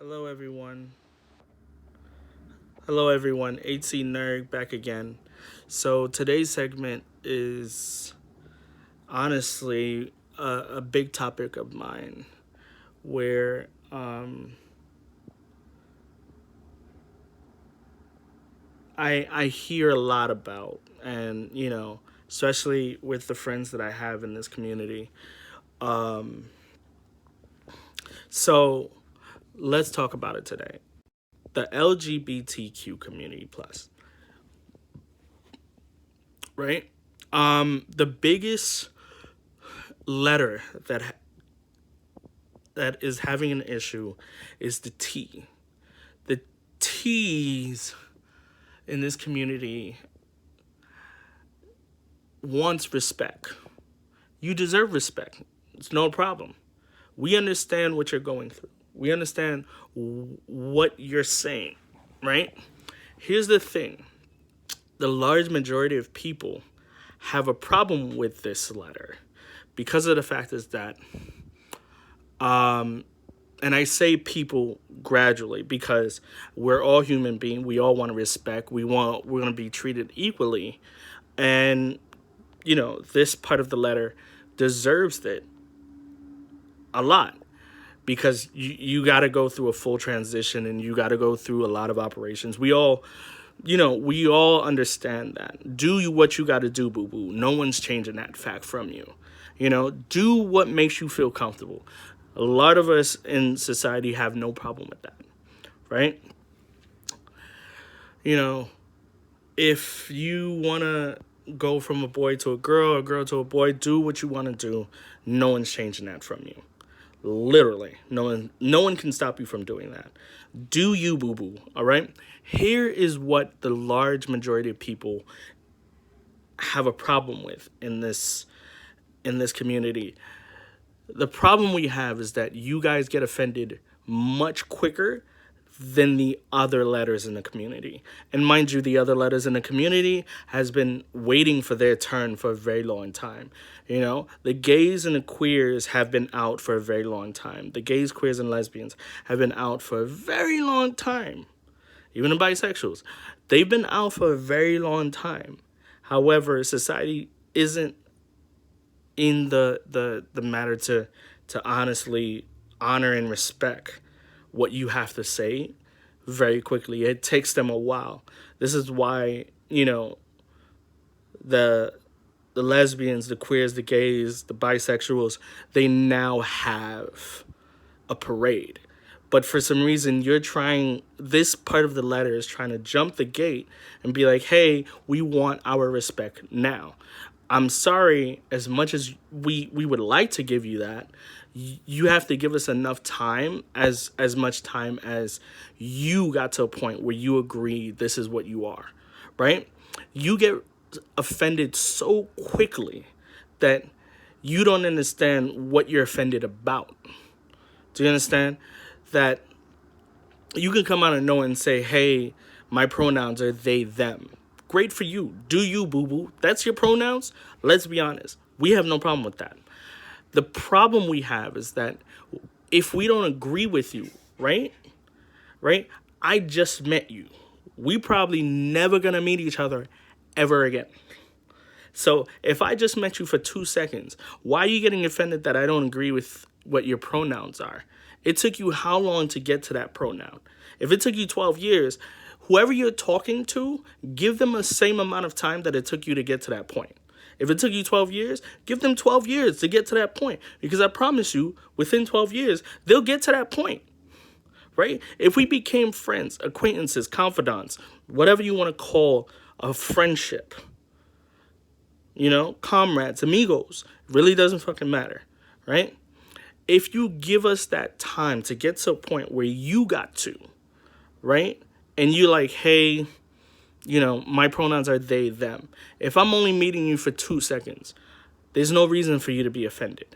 Hello, everyone. Hello, everyone. HC Nerd back again. So, today's segment is honestly a big topic of mine where I hear a lot about, and, especially with the friends that I have in this community. So, let's talk about it today. The LGBTQ community plus, right? The biggest letter that is having an issue is the T. The T's in this community wants respect. You deserve respect. It's no problem. We understand what you're going through. We understand what you're saying, right? Here's the thing. The large majority of people have a problem with this letter because of the fact is that and I say people gradually because we're all human beings. We all want to respect. We're going to be treated equally, and this part of the letter deserves it a lot because you got to go through a full transition and you got to go through a lot of operations. We all understand that. Do what you got to do, boo boo. No one's changing that fact from you. Do what makes you feel comfortable. A lot of us in society have no problem with that, right? You know, if you want to go from a boy to a girl to a boy, do what you want to do. No one's changing that from you. Literally, no one can stop you from doing that. Do you, boo boo, all right? Here is what the large majority of people have a problem with in this community. The problem we have is that you guys get offended much quicker than the other letters in the community. And mind you, the other letters in the community has been waiting for their turn for a very long time. The gays and the queers have been out for a very long time. The gays, queers, and lesbians have been out for a very long time. Even the bisexuals. They've been out for a very long time. However, society isn't in the matter to honestly honor and respect what you have to say very quickly. It takes them a while. This is why, the lesbians, the queers, the gays, the bisexuals, they now have a parade. But for some reason, this part of the letter is trying to jump the gate and be like, hey, we want our respect now. I'm sorry, as much as we would like to give you that, you have to give us enough time, as much time as you got to a point where you agree this is what you are, right? You get offended so quickly that you don't understand what you're offended about. Do you understand that you can come out of nowhere and say, hey, my pronouns are they, them. Great for you. Do you, boo-boo. That's your pronouns. Let's be honest. We have no problem with that. The problem we have is that if we don't agree with you, right? I just met you. We probably never going to meet each other ever again. So if I just met you for 2 seconds, why are you getting offended that I don't agree with what your pronouns are? It took you how long to get to that pronoun? If it took you 12 years, whoever you're talking to, give them the same amount of time that it took you to get to that point. If it took you 12 years, give them 12 years to get to that point. Because I promise you, within 12 years, they'll get to that point. Right? If we became friends, acquaintances, confidants, whatever you want to call a friendship, comrades, amigos, really doesn't fucking matter, right? If you give us that time to get to a point where you got to, right? And you're like, hey, my pronouns are they, them. If I'm only meeting you for 2 seconds, there's no reason for you to be offended.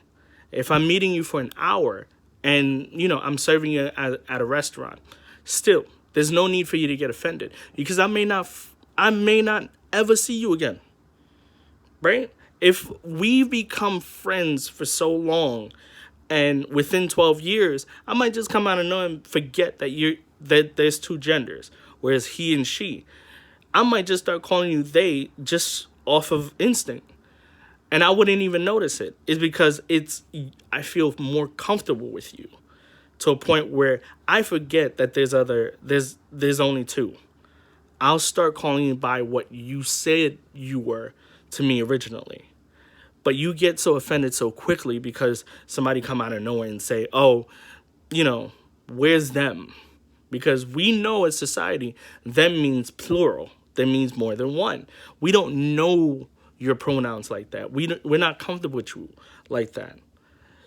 If I'm meeting you for an hour and, I'm serving you at a restaurant, still, there's no need for you to get offended because I may not ever see you again. Right? If we become friends for so long And within 12 years, I might just come out of nowhere and forget that there's two genders, whereas he and she. I might just start calling you they just off of instinct. And I wouldn't even notice it. It's because I feel more comfortable with you to a point where I forget that there's only two. I'll start calling you by what you said you were to me originally. But you get so offended so quickly because somebody come out of nowhere and say, oh, where's them? Because we know as society, them means plural. That means more than one. We don't know your pronouns like that. We're not comfortable with you like that.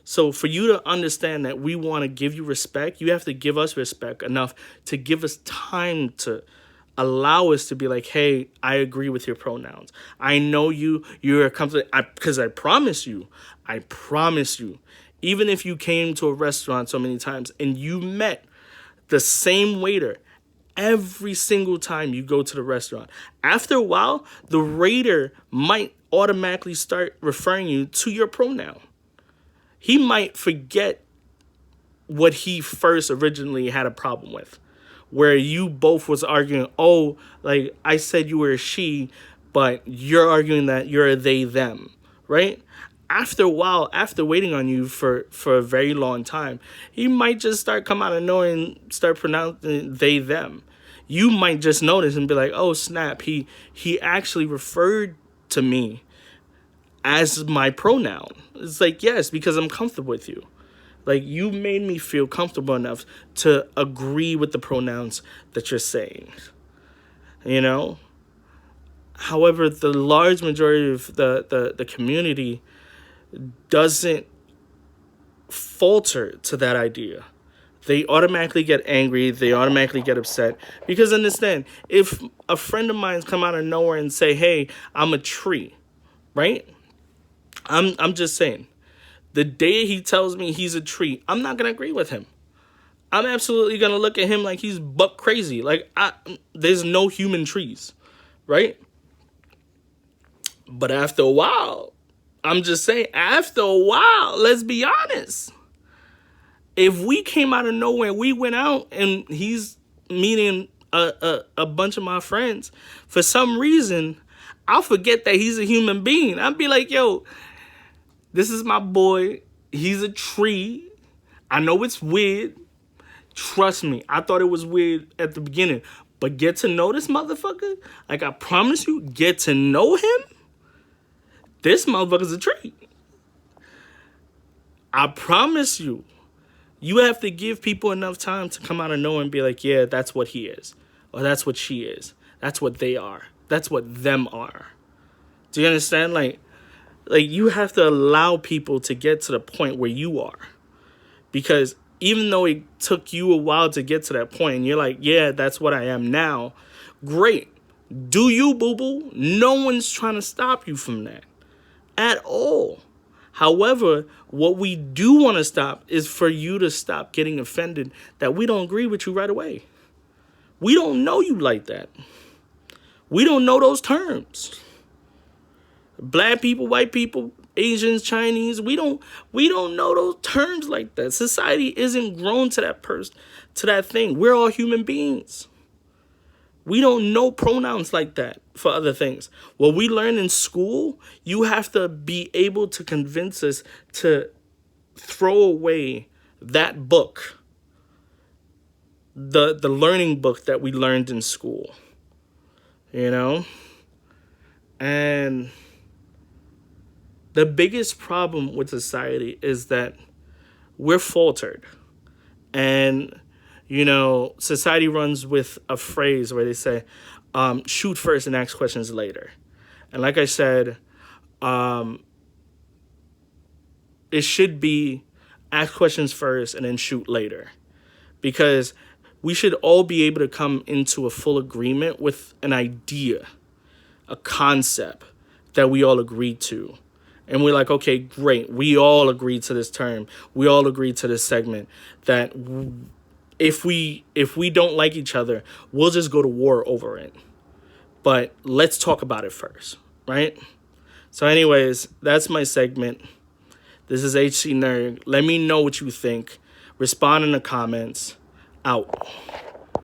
So for you to understand that we want to give you respect, you have to give us respect enough to give us time to allow us to be like, hey, I agree with your pronouns. I know you're comfortable, because I promise you, even if you came to a restaurant so many times and you met the same waiter every single time you go to the restaurant, after a while, the waiter might automatically start referring you to your pronoun. He might forget what he first originally had a problem with, where you both was arguing, oh, like I said you were a she, but you're arguing that you're a they, them, right? After a while, after waiting on you for a very long time, he might just start come out of nowhere and start pronouncing they, them. You might just notice and be like, oh, snap, he actually referred to me as my pronoun. It's like, yes, because I'm comfortable with you. Like, you made me feel comfortable enough to agree with the pronouns that you're saying, However, the large majority of the community doesn't falter to that idea. They automatically get angry. They automatically get upset. Because understand, if a friend of mine's come out of nowhere and say, hey, I'm a tree, right? I'm just saying, the day he tells me he's a tree, I'm not going to agree with him. I'm absolutely going to look at him like he's buck crazy. Like, there's no human trees, right? But after a while, I'm just saying, after a while, let's be honest. If we came out of nowhere, we went out and he's meeting a bunch of my friends, for some reason, I'll forget that he's a human being. I'll be like, yo, this is my boy. He's a tree. I know it's weird. Trust me, I thought it was weird at the beginning. But get to know this motherfucker, like I promise you, get to know him. This motherfucker's a tree. I promise you. You have to give people enough time to come out of nowhere and be like, yeah, that's what he is. Or that's what she is. That's what they are. That's what them are. Do you understand? Like you have to allow people to get to the point where you are. Because even though it took you a while to get to that point, and you're like, yeah, that's what I am now. Great. Do you, boo-boo? No one's trying to stop you from that. At all. However, what we do want to stop is for you to stop getting offended that we don't agree with you right away. We don't know you like that. We don't know those terms. Black people, white people, Asians, Chinese, we don't know those terms like that. Society isn't grown to that thing. We're all human beings. We don't know pronouns like that for other things. What we learn in school, you have to be able to convince us to throw away that book, the learning book that we learned in school, And the biggest problem with society is that we're faltered. And society runs with a phrase where they say, shoot first and ask questions later. And like I said, it should be ask questions first and then shoot later. Because we should all be able to come into a full agreement with an idea, a concept that we all agree to. And we're like, okay, great. We all agree to this term. We all agree to this segment that if we don't like each other, we'll just go to war over it. But let's talk about it first, right? So anyways, that's my segment. This is HC Nerd. Let me know what you think. Respond in the comments. Out.